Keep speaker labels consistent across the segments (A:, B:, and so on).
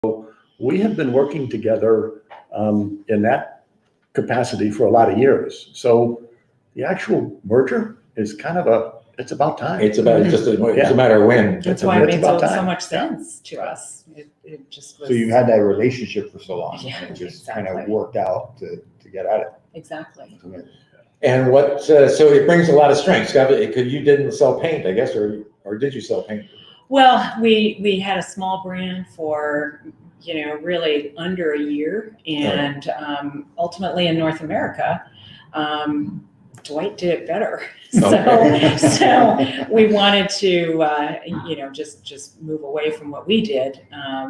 A: we have been working together in that capacity for a lot of years. So the actual merger is kind of it's about time.
B: It's about it's a matter of when.
C: That's why it made so much sense to us. It just was.
D: So you had that relationship for so long,
C: Yeah,
D: and it just
C: exactly.
D: kind of worked out to get at it.
C: Exactly.
B: And what? So it brings a lot of strengths. Because you didn't sell paint, I guess, or did you sell paint?
C: Well, we had a small brand for really under a year, and ultimately in North America, Dwight did it better. So we wanted to just move away from what we did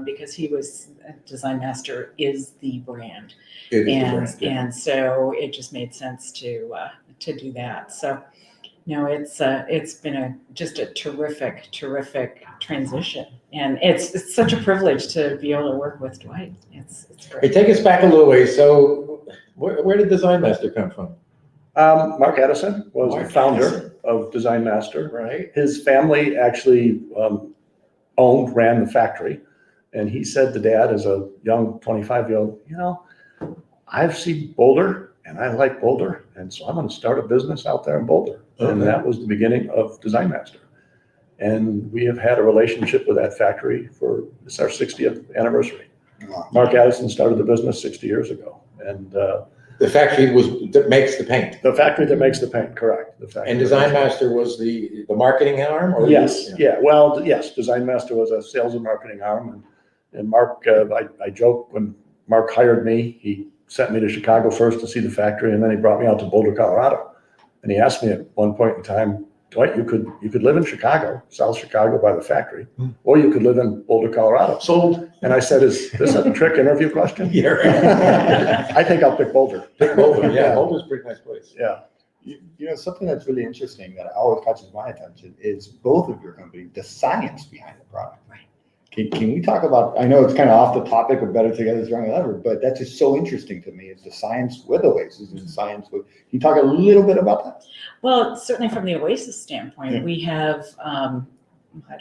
C: because he was Design Master is the brand, and so it just made sense to do that. So it's been just a terrific transition, and it's such a privilege to be able to work with Dwight. It's great.
B: Hey, take us back a little way. So where did Design Master come from?
A: Mark Edison was the founder of Design Master.
B: Right.
A: His family actually ran the factory, and he said to Dad, as a young 25-year-old, I've seen Boulder, and I like Boulder, and so I'm going to start a business out there in Boulder. Okay. And that was the beginning of Design Master. And we have had a relationship with that factory it's our 60th anniversary. Wow. Mark Edison started the business 60 years ago, and
B: the factory that makes the paint.
A: The factory that makes the paint, correct.
B: And Design Master was the marketing arm? Or
A: yes, yes. Design Master was a sales and marketing arm. And Mark, I joke, when Mark hired me, he sent me to Chicago first to see the factory, and then he brought me out to Boulder, Colorado. And he asked me at one point in time, Dwight, you could live in Chicago, South Chicago by the factory, or you could live in Boulder, Colorado. And I said, is this a trick interview question?
B: Yeah, right.
A: I think I'll pick Boulder.
B: Pick Boulder, yeah. Boulder's a pretty nice place.
A: Yeah.
D: Something that's really interesting that always catches my attention is both of your companies, the science behind the product. Right. Can we talk about, I know it's kind of off the topic of better together, stronger than ever, but that's just so interesting to me. It's the science with Oasis and science with, can you talk a little bit about that?
C: Well, certainly from the Oasis standpoint, we have, I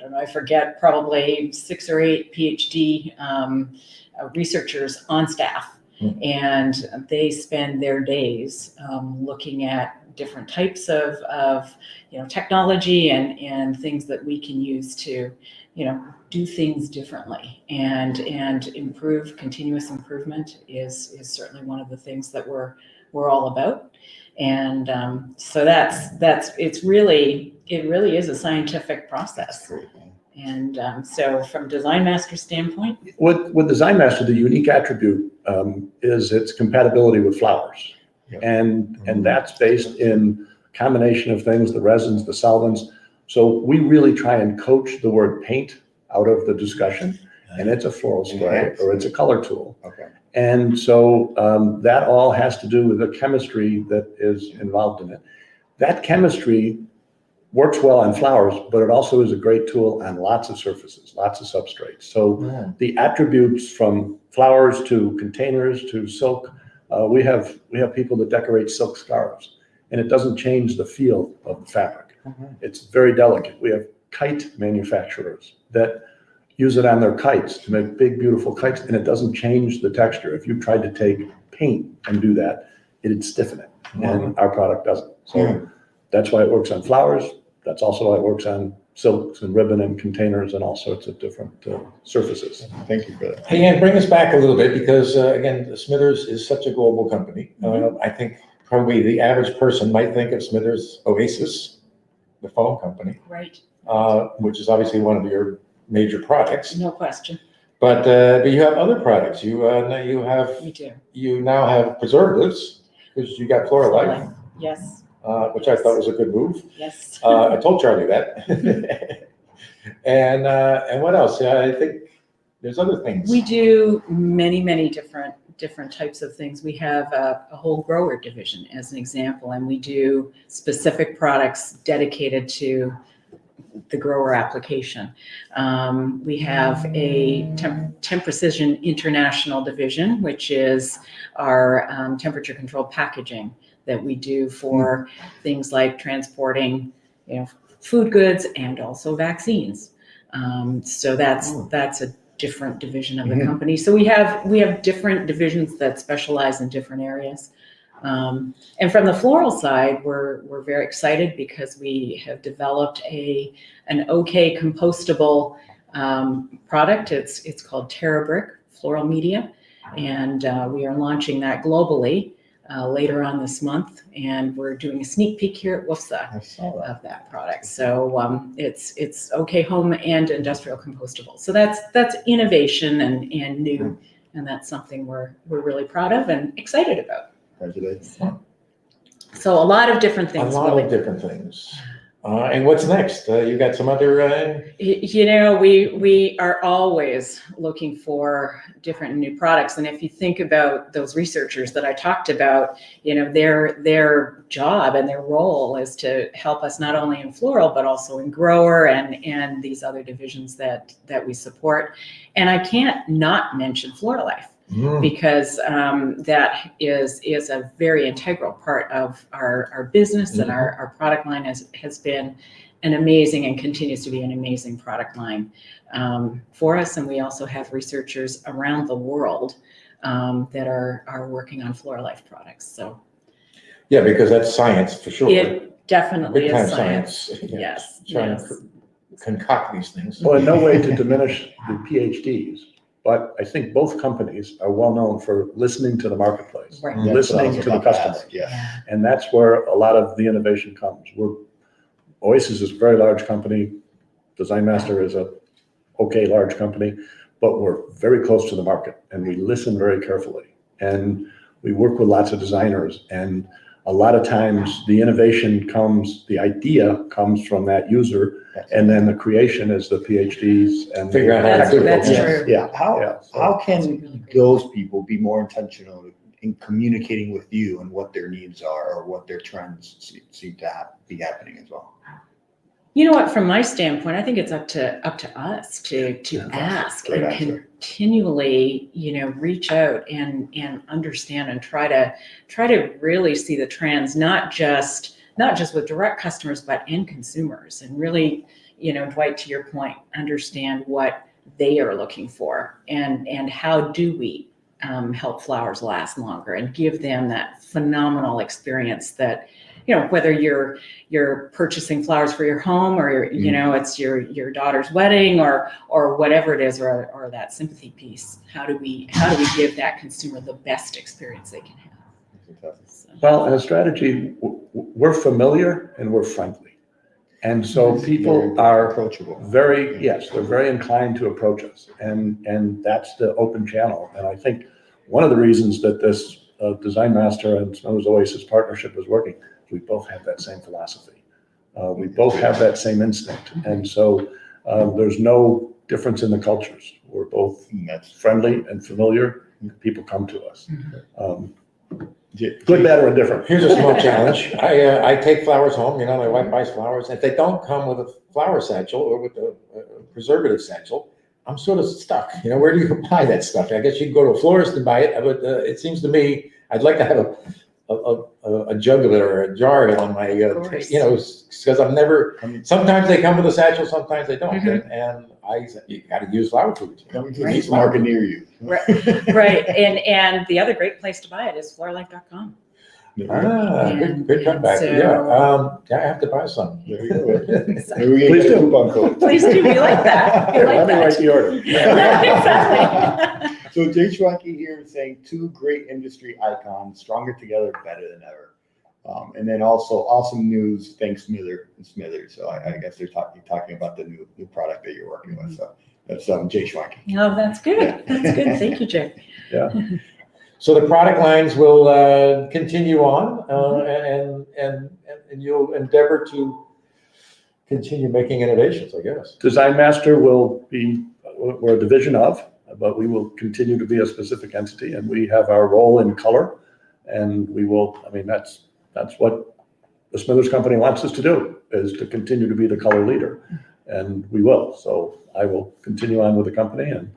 C: don't know, I forget, probably 6 or 8 PhD researchers on staff. And they spend their days looking at different types of technology and things that we can use to, do things differently and improve. Continuous improvement is certainly one of the things that we're all about. And so it really is a scientific process. And so from Design Master standpoint,
A: with Design Master, the unique attribute is its compatibility with flowers. Yep. And that's based in combination of things, the resins, the solvents. So we really try and coach the word paint out of the discussion, and it's a floral spray or it's a color tool. Okay. And so that all has to do with the chemistry that is involved in it. That chemistry works well on flowers, but it also is a great tool on lots of surfaces, lots of substrates. So the attributes from flowers to containers to silk, we have people that decorate silk scarves, and it doesn't change the feel of the fabric. It's very delicate. We have kite manufacturers that use it on their kites to make big, beautiful kites, and it doesn't change the texture. If you tried to take paint and do that, it'd stiffen it, and our product doesn't. So that's why it works on flowers. That's also why it works on silks and ribbon and containers and all sorts of different surfaces.
D: Thank you for that.
B: Hey, and bring us back a little bit because, again, Smithers is such a global company. I think probably the average person might think of Smithers-Oasis, the foam company.
C: Right.
B: Which is obviously one of your major products.
C: No question.
B: But you have other products. You now have preservatives because you got Floralite.
C: Yes.
B: Which I thought was a good move.
C: Yes.
B: I told Charlie that. And what else? I think there's other things.
C: We do many different types of things. We have a whole grower division as an example, and we do specific products dedicated to the grower application. We have a Temp Precision International division, which is our temperature controlled packaging that we do for things like transporting, food goods and also vaccines. So that's a different division of the
D: Mhm.
C: company. So we have different divisions that specialize in different areas. And from the floral side, we're very excited because we have developed an OK compostable product. It's called TerraBrick Floral Media, and we are launching that globally later on this month. And we're doing a sneak peek here at WFFSA
D: I saw that.
C: of that product. So it's OK home and industrial compostable. So that's innovation and new, and that's something we're really proud of and excited about.
D: Congratulations.
C: So a lot of different
B: A
C: things.
B: lot
C: really.
B: of different things. And what's next? You got some other,
C: You know, we are always looking for different new products. And if you think about those researchers that I talked about, you know, their job and their role is to help us not only in floral, but also in grower and these other divisions that we support. And I can't not mention Floralife, because that is a very integral part of our business, and our product line has been an amazing and continues to be an amazing product line for us. And we also have researchers around the world that are working on Floralife products. So
B: yeah, because that's science for sure.
C: it definitely
B: Big time
C: is science.
B: science.
C: Yes.
B: Trying
C: yes.
B: to concoct these things.
A: Well, in no way to diminish the PhDs, but I think both companies are well known for listening to the marketplace,
C: Right.
A: listening to the customer.
D: Yeah.
A: And that's where a lot of the innovation comes. Oasis is a very large company. Design Master is a okay large company, but we're very close to the market and we listen very carefully. And we work with lots of designers, and a lot of times the innovation comes, the idea comes from that user, and then the creation is the PhDs and
B: Figure out how to
C: That's,
B: do it.
C: that's
D: Yeah.
C: true.
A: Yeah.
D: How
A: So
D: can
C: That's really great.
D: those people be more intentional in communicating with you and what their needs are or what their trends seem to be happening as well?
C: You know what, from my standpoint, I think it's up to us to
A: Yeah,
C: ask
D: great
C: and
D: answer.
C: continually, you know, reach out and understand and try to really see the trends, not just with direct customers, but end consumers, and really, you know, Dwight, to your point, understand what they are looking for and how do we help flowers last longer and give them that phenomenal experience that, you know, whether you're purchasing flowers for your home or you know, it's your daughter's wedding or whatever it is, or that sympathy piece. How do we give that consumer the best experience they can have? So,
A: well, in a strategy, we're familiar and we're friendly. And so people are
D: approachable.
A: they're very inclined to approach us, and that's the open channel. And I think one of the reasons that this Design Master and Smithers-Oasis partnership is working, we both have that same philosophy. We both have that same instinct. And so there's no difference in the cultures. We're both friendly and familiar. People come to us. Good, bad, or indifferent.
B: Here's a small challenge. I take flowers home, you know, my wife buys flowers. If they don't come with a flower satchel or with a preservative satchel, I'm sort of stuck. You know, where do you buy that stuff? I guess you can go to a florist and buy it, but it seems to me, I'd like to have a jug of it or a jar of it on my, you know, because I've never, sometimes they come with a satchel, sometimes they don't. And you got to use flower food.
D: Needs a market near you.
C: right. And the other great place to buy it is floralife.com.
B: Good comeback.
C: So-
B: I have to buy some.
D: There you go.
A: Please do.
D: Coupon code.
C: Please do. We like that. We
A: Here,
C: like
A: let me write
C: that.
A: the order.
C: Exactly.
D: So Jay Schwanke here is saying two great industry icons, stronger together, better than ever. And then also awesome news, thanks Smithers. So I guess they're talking about the new product that you're working with. So that's Jay Schwanke.
C: Oh, that's good. That's good. Thank you, Jay.
A: Yeah.
B: So the product lines will continue on, and you'll endeavor to continue making innovations, I guess.
A: Design Master we're a division of, but we will continue to be a specific entity, and we have our role in color, and we will, I mean, that's what the Smithers Company wants us to do, is to continue to be the color leader, and we will. So I will continue on with the company, and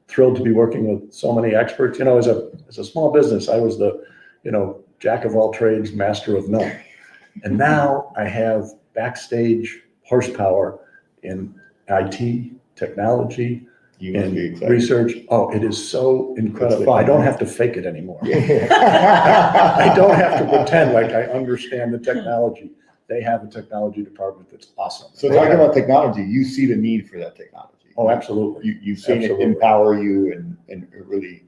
A: thrilled to be working with so many experts. You know, as a small business, I was the, you know, jack of all trades, master of none. And now I have backstage horsepower in IT, technology,
D: You must be
A: in
D: excited.
A: research. Oh, it is so incredible.
D: fun.
A: I don't have to fake it anymore. I
D: Yeah.
A: don't have to pretend like I understand the technology. They have a technology department that's awesome.
D: So talking about technology, you see the need for that technology.
A: Oh, absolutely.
D: You've seen
A: Absolutely.
D: it empower you and really.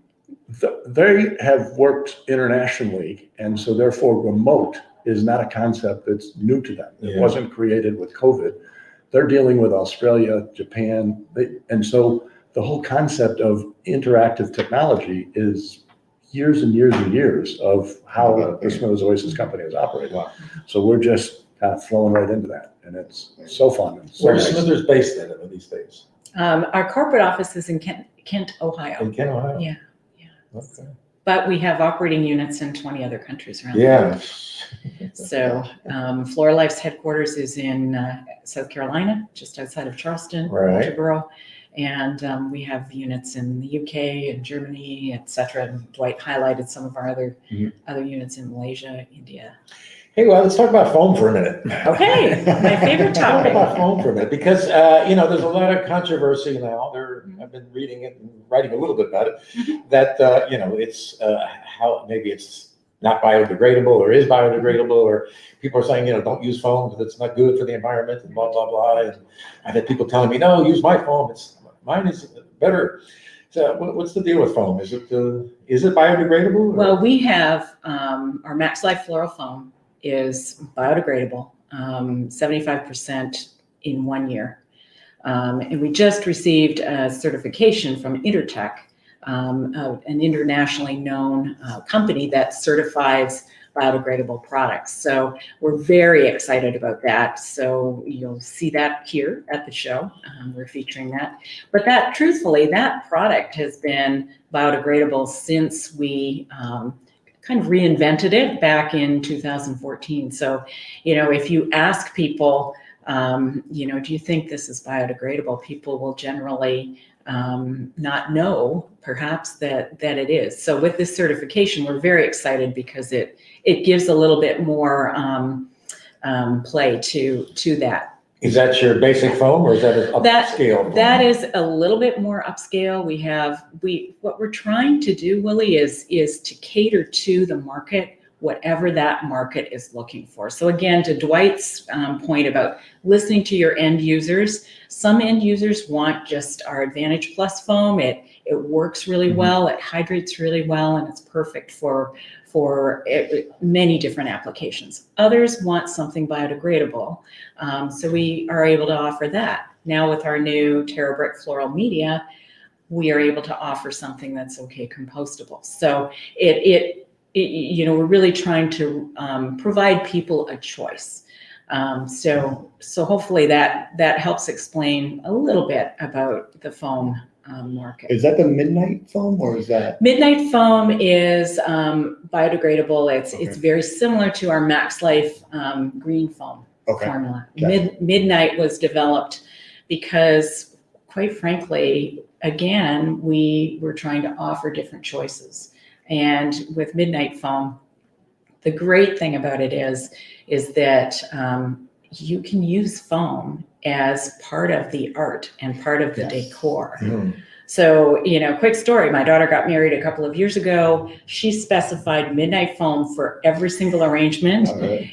A: They have worked internationally, and so therefore remote is not a concept that's new to them. It
B: Yeah.
A: wasn't created with COVID. They're dealing with Australia, Japan, and so the whole concept of interactive technology is years and years and years of how the Smithers-Oasis company is operating.
B: Wow.
A: So we're just kind of flowing right into that, and it's so fun. And so
B: Where's
A: nice.
B: Smithers based at these days?
C: Our corporate office is in Kent, Ohio.
B: In Kent, Ohio?
C: Yeah.
B: Okay.
C: But we have operating units in 20 other countries around the
B: Yeah.
C: world. So Floralife's headquarters is in South Carolina, just outside of Charleston,
B: Right.
C: Walterboro. And we have units in the UK and Germany, et cetera. And Dwight highlighted some of our other units in Malaysia, India.
B: Hey, well, let's talk about foam for a minute.
C: Okay, my favorite
B: Talk
C: topic.
B: about foam for a minute, because, there's a lot of controversy now. I've been reading it and writing a little bit about it, that, it's how maybe it's not biodegradable or is biodegradable, or people are saying, don't use foam because it's not good for the environment and blah, blah, blah. And I've had people telling me, no, use my foam. Mine is better. So what's the deal with foam? Is it biodegradable? Or?
C: Well, we have our Max Life Floral Foam is biodegradable, 75% in 1 year. And we just received a certification from Intertech, an internationally known company that certifies biodegradable products. So we're very excited about that. So you'll see that here at the show. We're featuring that. But truthfully, that product has been biodegradable since we kind of reinvented it back in 2014. So, if you ask people, do you think this is biodegradable? People will generally not know, perhaps, that it is. So with this certification, we're very excited because it gives a little bit more play to that.
B: Is that your basic foam, or is that an upscale foam?
C: That is a little bit more upscale. What we're trying to do, Willie, is to cater to the market, whatever that market is looking for. So again, to Dwight's point about listening to your end users, some end users want just our Advantage Plus foam. It works really well, it hydrates really well, and it's perfect for many different applications. Others want something biodegradable, so we are able to offer that. Now with our new TerraBrick Floral Media, we are able to offer something that's okay compostable. So we're really trying to provide people a choice. So hopefully that helps explain a little bit about the foam market.
D: Is that the Midnight foam, or is that?
C: Midnight foam is biodegradable. It's very similar to our Max Life green foam formula.
D: Gotcha.
C: Midnight was developed because, quite frankly, again, we were trying to offer different choices. And with Midnight foam, the great thing about it is that you can use foam as part of the art and part of the decor. So, quick story. My daughter got married a couple of years ago. She specified Midnight foam for every single arrangement.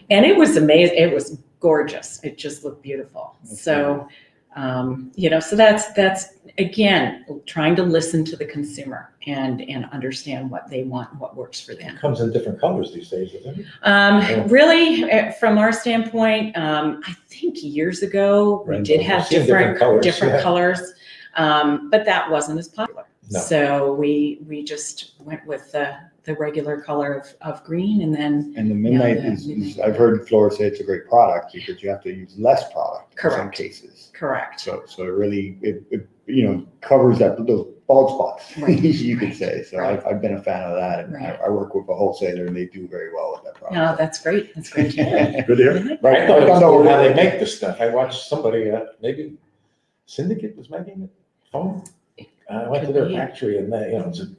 C: And it was amazing. It was gorgeous. It just looked beautiful. So that's again, trying to listen to the consumer and understand what they want, what works for them.
B: It comes in different colors these days, doesn't it?
C: Really, from our standpoint, I think years ago we did have different colors, but that wasn't as popular.
B: No.
C: So we just went with the regular color of green, and then
D: And the Midnight is I've heard Flora say it's a great product because you have to use less product in some cases.
C: correct.
D: So it really covers those bald spots, you could say. So
C: Right.
D: I've been a fan of that, and
C: Right.
D: I work with a wholesaler, and they do very well with that product.
C: No, that's great. That's great to hear.
A: Good to hear.
B: I thought it was cool how they make this stuff. I watched somebody, maybe Syndicate was making it, foam. I went to their factory, and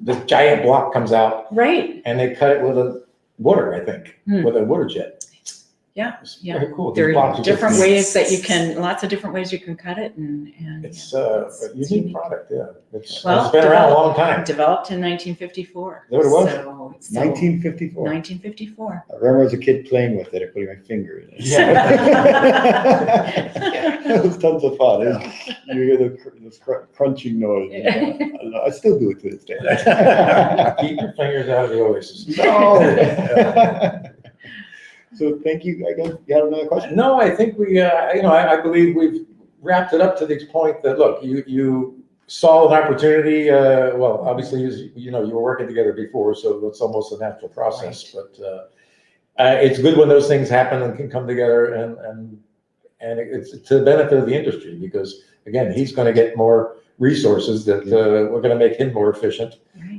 B: this giant block comes out,
C: Right.
B: and they cut it with a water, I think, with a water jet.
C: Yeah,
B: It's
C: yeah.
B: very cool.
C: There
B: These
C: are
B: boxes
C: different
B: are-
C: ways that you can, lots of different ways you can cut it and.
B: It's
C: yeah,
B: a
C: it's
B: unique product, yeah. It's
C: Well,
B: been around a long time.
C: Developed in 1954.
B: Is that what it was?
C: So
D: 1954.
C: 1954.
D: I remember as a kid playing with it and putting my finger in it.
B: Yeah.
D: It was tons of fun. You hear this crunching noise. I still do it to this day.
B: Keep your fingers out of the Oasis.
D: No. So thank you. I guess you had another question?
B: No, I think I believe we've wrapped it up to the point that, look, you saw an opportunity, well, obviously, you were working together before, so it's almost a natural process, but it's good when those things happen and can come together and it's to the benefit of the industry because, again, he's going to get more resources that we're going to make him more efficient,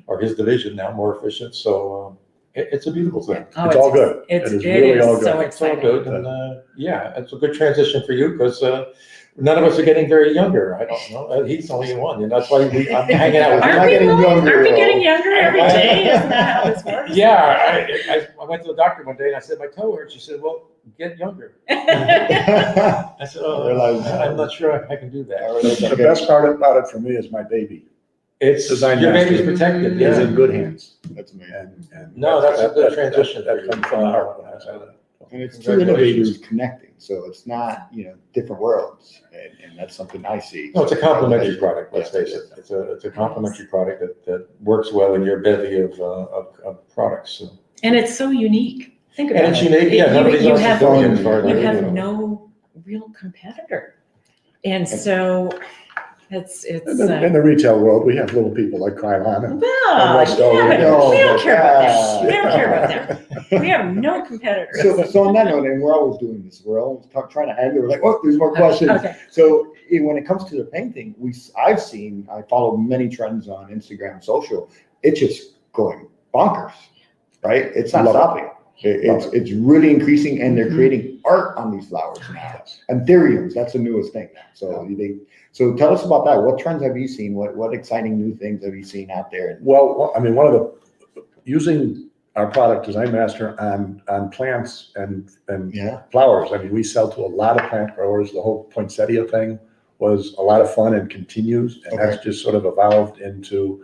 B: or his division now more efficient, so it's a beautiful thing.
C: Oh,
A: It's all good.
C: It
A: It is
C: is
A: really all good.
C: so
B: It's all
C: exciting.
B: good, and yeah, it's a good transition for you because none of us are getting very younger. I don't know. He's only one, and that's why I'm hanging out with
D: You're
C: Aren't
D: not
C: we
D: getting
C: really?
D: younger,
C: Aren't we
D: though.
C: getting younger every day? Isn't that how this works?
B: Yeah, I went to the doctor one day and I said, my toe hurts. She said, well, get younger. I said, oh,
D: I realize-
B: I'm not sure I can do that.
A: The best part about it for me is my baby
B: It's,
A: Design
B: your
A: master.
B: baby's protected,
A: is
B: yeah.
A: in good hands.
D: That's amazing.
A: And
B: No, that's a good transition
A: That
B: for you.
A: comes from the heart when I say that.
D: And it's two
B: Congratulations.
D: innovators connecting, so it's not, different worlds, and that's something I see.
B: No, it's a complementary product, let's face it. It's a complementary product that works well in your bevy of products. So.
C: And it's so unique. Think about
B: And
C: it.
B: it's unique, yeah, nobody's
C: You
B: else is
C: have,
B: doing it as far as I
C: you have
B: know.
C: no real competitor. And so it's,
A: In the retail world, we have little people like Krylon and
C: well,
A: West Elm.
C: yeah, but
D: No,
C: we don't
D: but
C: care about
D: that-
C: them. We don't care about them. We have no competitors.
D: So on that note, and we're always doing this, we're always trying to end it, we're like, oh, there's more questions.
C: Okay.
D: So when it comes to the painting, I follow many trends on Instagram and social, it's just going bonkers, right? It's not
A: Love it.
D: stopping. It's really increasing, and they're creating art on these flowers now. Anthuriums, that's the newest thing. So tell us about that. What trends have you seen? What exciting new things have you seen out there?
A: Well, I mean, using our product Design Master on plants and
D: Yeah.
A: flowers. I mean, we sell to a lot of plant growers. The whole poinsettia thing was a lot of fun and continues, and that's just sort of evolved into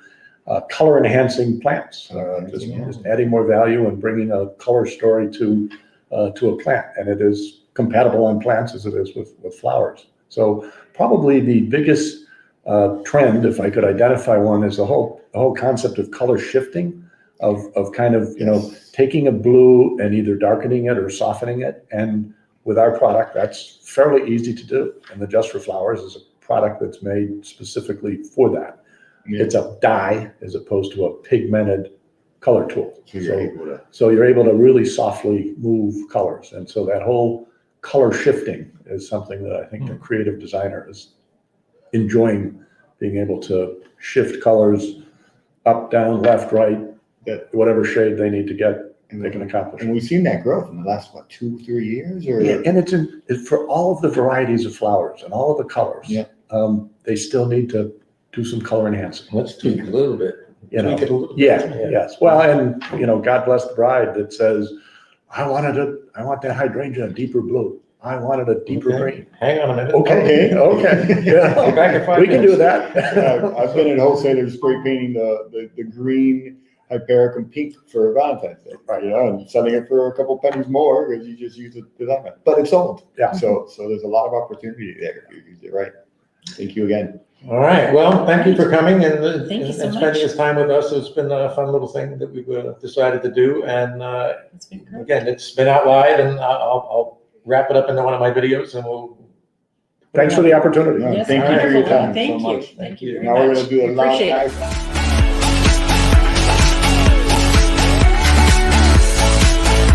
A: color enhancing plants. Just adding more value and bringing a color story to a plant, and it is compatible on plants as it is with flowers. So probably the biggest trend, if I could identify one, is the whole concept of color shifting, of kind of, taking a blue and either darkening it or softening it. And with our product, that's fairly easy to do. And the Just for Flowers is a product that's made specifically for that.
D: Yeah.
A: It's a dye as opposed to a pigmented color tool.
D: So
A: You're able to really softly move colors. And so that whole color shifting is something that I think the creative designer is enjoying, being able to shift colors up, down, left, right, whatever shade they need to get, they can accomplish.
D: And we've seen that growth in the last, 2-3 years? Or
A: Yeah, and it's for all of the varieties of flowers and all of the colors.
D: Yeah.
A: They still need to do some color enhancing.
B: Let's tweak a little bit.
A: You know,
B: Tweak it a little bit.
A: yes. Well, and God bless the bride that says, I want that hydrangea a deeper blue. I wanted a deeper
B: Okay.
A: green.
B: Hang on a minute.
A: Okay. Yeah.
B: Be back in 5
A: We can do
B: minutes.
A: that.
D: I've been at wholesalers spray painting the green Hypericum pink for Valentine's Day, and selling it for a couple pennies more because you just use the design. But it's sold.
A: Yeah.
D: So there's a lot of opportunity there if you use it right. Thank you again.
B: All right. Well, thank you for coming and
C: Thank you so
B: and
C: much.
B: spending this time with us. It's been a fun little thing that we've decided to do. And
C: It's been great.
B: again, it's been out live, and I'll wrap it up into one of my videos, and we'll.
A: Thanks for the opportunity.
D: No,
C: Yes,
D: thank you for your
C: wonderful.
D: time
C: Thank
D: so
C: you.
D: much.
C: Thank you very
D: Now we're
C: much.
D: going to do a
C: Appreciate it.
D: long